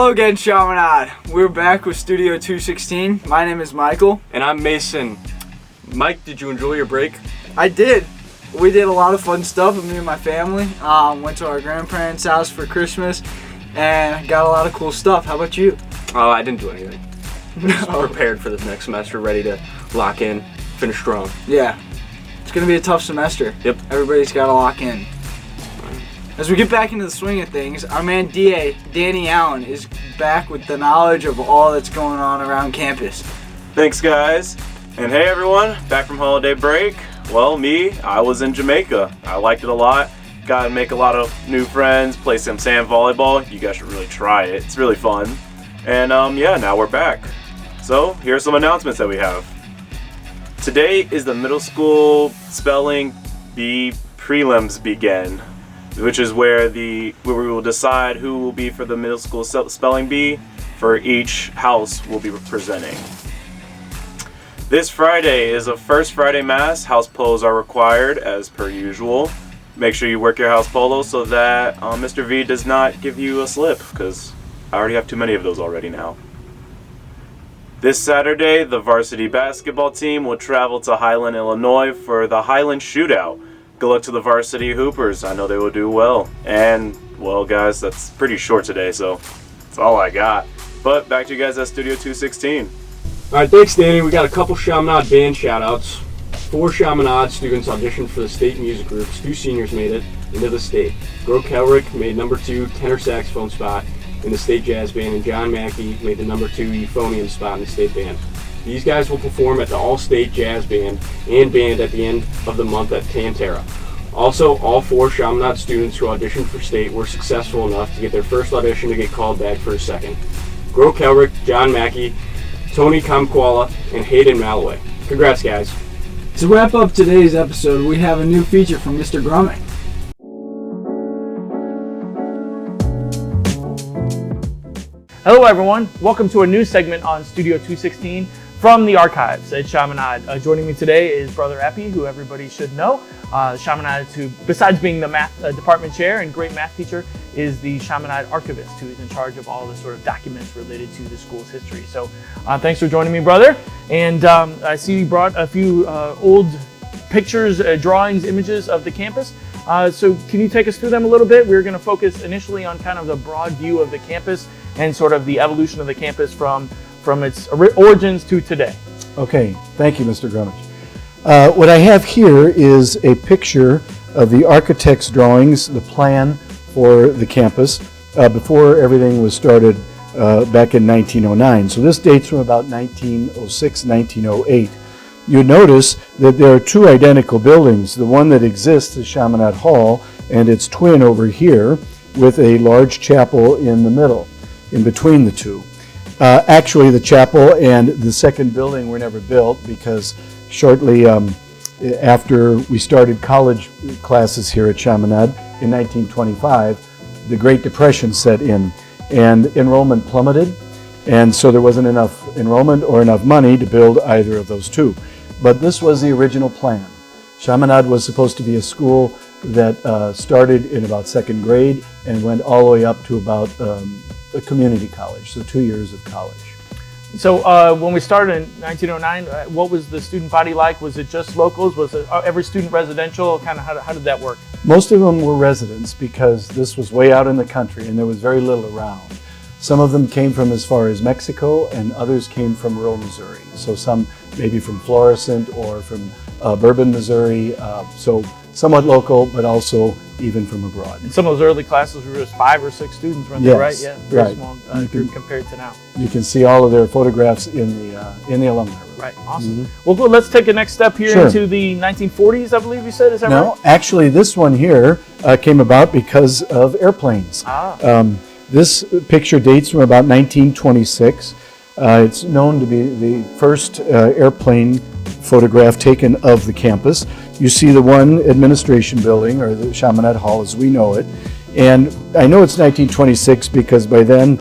Hello again, Chaminade. We're back with Studio 216. My name is Michael. And I'm Mason. Mike, did you enjoy your break? I did. We did a lot of fun stuff with me and my family. Went to our grandparents' house for Christmas and got a lot of cool stuff. How about you? Oh, I didn't do anything. Just No. prepared for the next semester, ready to lock in, finish strong. Yeah. It's going to be a tough semester. Yep. Everybody's got to lock in. As we get back into the swing of things, our man Danny Allen, is back with the knowledge of all that's going on around campus. Thanks, guys. And hey, everyone, back from holiday break. Well, I was in Jamaica. I liked it a lot. Got to make a lot of new friends, play some sand volleyball. You guys should really try it. It's really fun. And now we're back. So here's some announcements that we have. Today is the middle school spelling bee prelims begin, which is where we will decide who will be for the middle school spelling bee for each house we'll be presenting. This Friday is a First Friday Mass. House polos are required as per usual. Make sure you work your house polo so that Mr. V does not give you a slip, because I already have too many of those already now. This Saturday, the varsity basketball team will travel to Highland, Illinois for the Highland Shootout. Good luck to the varsity hoopers. I know they will do well. And, well, guys, that's pretty short today, so that's all I got. But back to you guys at Studio 216. All right, thanks, Danny. We got a couple Chaminade band shout-outs. 4 Chaminade students auditioned for the state music groups. 2 seniors made it into the state. Gro Kelrick made number 2 tenor saxophone spot in the state jazz band, and John Mackey made the number 2 euphonium spot in the state band. These guys will perform at the All-State Jazz Band and Band at the end of the month at Tantera. Also, all 4 Chaminade students who auditioned for state were successful enough to get their first audition to get called back for a second. Gro Kelrick, John Mackey, Tony Kamkwala, and Hayden Malloway. Congrats, guys. To wrap up today's episode, we have a new feature from Mr. Grumming. Hello everyone, welcome to a new segment on Studio 216 from the archives at Chaminade. Joining me today is Brother Epi, who everybody should know. Chaminade, who besides being the math department chair and great math teacher, is the Chaminade archivist, who is in charge of all the sort of documents related to the school's history. So thanks for joining me, brother. And I see you brought a few old pictures, drawings, images of the campus. So can you take us through them a little bit? We're going to focus initially on kind of the broad view of the campus and sort of the evolution of the campus from its origins to today. Okay, thank you, Mr. Grummage. What I have here is a picture of the architect's drawings, the plan for the campus, before everything was started back in 1909. So this dates from about 1906, 1908. You notice that there are 2 identical buildings. The one that exists is Chaminade Hall, and its twin over here, with a large chapel in the middle, in between the 2. Actually, the chapel and the second building were never built because shortly after we started college classes here at Chaminade in 1925, the Great Depression set in and enrollment plummeted, and so there wasn't enough enrollment or enough money to build either of those 2. But this was the original plan. Chaminade was supposed to be a school that started in about 2nd grade and went all the way up to about a community college, so 2 years of college. So when we started in 1909, what was the student body like? Was it just locals? Was it every student residential? Kind of how did that work? Most of them were residents because this was way out in the country and there was very little around. Some of them came from as far as Mexico and others came from rural Missouri. So some maybe from Florissant or from Bourbon, Missouri. So somewhat local, but also even from abroad. In some of those early classes were just 5 or 6 students, weren't they, right? Yeah, very small group compared to now. You can see all of their photographs in the alumni room. Right, awesome. Well, good. Let's take a next step here into the 1940s, I believe you said, is that right? No, actually this one here came about because of airplanes. This picture dates from about 1926. It's known to be the first airplane photograph taken of the campus. You see the one administration building, or the Chaminade Hall as we know it. And I know it's 1926 because by then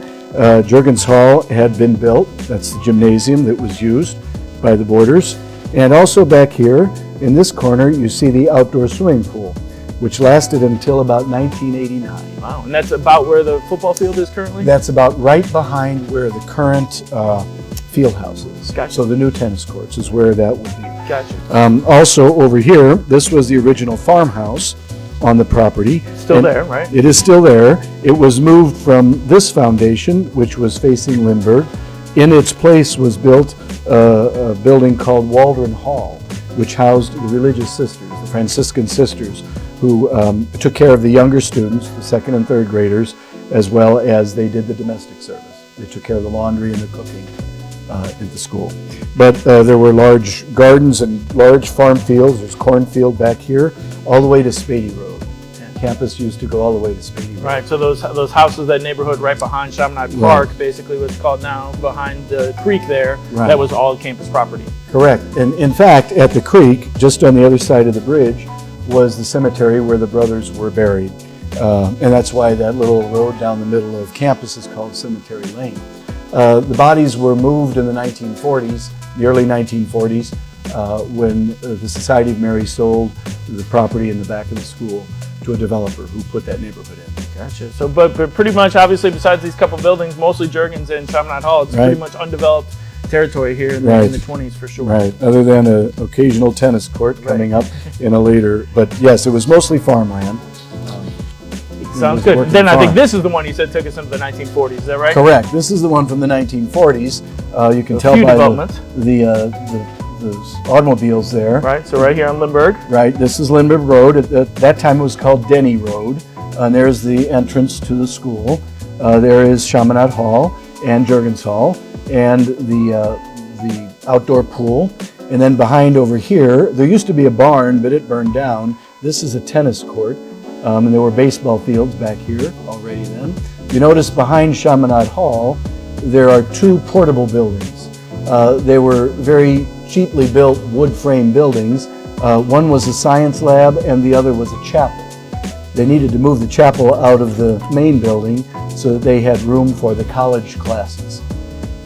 Jurgens Hall had been built. That's the gymnasium that was used by the boarders. And also back here in this corner you see the outdoor swimming pool. which lasted until about 1989. Wow, and that's about where the football field is currently? That's about right behind where the current field house is. Gotcha. So the new tennis courts is where that would be. Gotcha. Also over here, this was the original farmhouse on the property. Still there, right? It is still there. It was moved from this foundation, which was facing Lindbergh. In its place was built a building called Waldron Hall, which housed the religious sisters, the Franciscan sisters, who took care of the younger students, the second and third graders, as well as they did the domestic service. They took care of the laundry and the cooking at the school. But there were large gardens and large farm fields. There's cornfield back here, all the way to Spady Road. Campus used to go all the way to Spady Road. Right, so those houses, that neighborhood right behind Chaminade Park, basically what's called now, behind the creek there, that was all campus property. Correct. And in fact, at the creek, just on the other side of the bridge, was the cemetery where the brothers were buried. And that's why that little road down the middle of campus is called Cemetery Lane. The bodies were moved in the 1940s, the early 1940s, when the Society of Mary sold the property in the back of the school to a developer who put that neighborhood in. Gotcha. So, but pretty much, obviously, besides these couple buildings, mostly Juergens and Chaminade Hall, it's pretty much undeveloped territory here in the 20s for sure. Right, other than an occasional tennis court coming up in a later, but yes, it was mostly farmland. Sounds good. Then I think this is the one you said took us into the 1940s, is that right? Correct. This is the one from the 1940s. You can tell by the automobiles there. Right, so right here on Lindbergh. Right, this is Lindbergh Road. At that time it was called Denny Road. And there's the entrance to the school. There is Chaminade Hall and Juergens Hall and the outdoor pool. And then behind over here, there used to be a barn, but it burned down. This is a tennis court. And there were baseball fields back here already then. You notice behind Chaminade Hall, there are two portable buildings. They were very cheaply built wood frame buildings. One was a science lab and the other was a chapel. They needed to move the chapel out of the main building so that they had room for the college classes.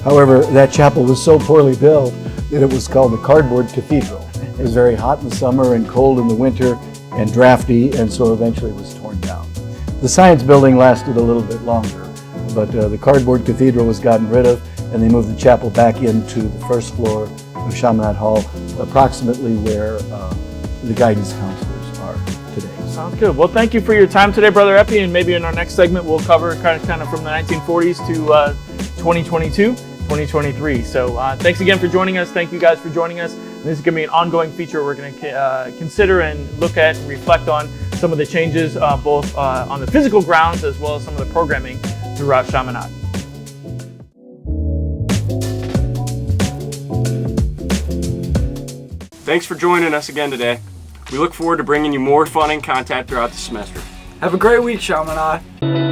However, that chapel was so poorly built that it was called the Cardboard Cathedral. It was very hot in the summer and cold in the winter and drafty, and so eventually it was torn down. The science building lasted a little bit longer, but the Cardboard Cathedral was gotten rid of, and they moved the chapel back into the first floor of Chaminade Hall, approximately where the guidance counselors are today. Sounds good. Well, thank you for your time today, Brother Epi, and maybe in our next segment we'll cover kind of from the 1940s to 2022, 2023. So thanks again for joining us. Thank you guys for joining us. And this is going to be an ongoing feature we're going to consider and look at and reflect on some of the changes both on the physical grounds as well as some of the programming throughout Chaminade. Thanks for joining us again today. We look forward to bringing you more fun and content throughout the semester. Have a great week, Chaminade.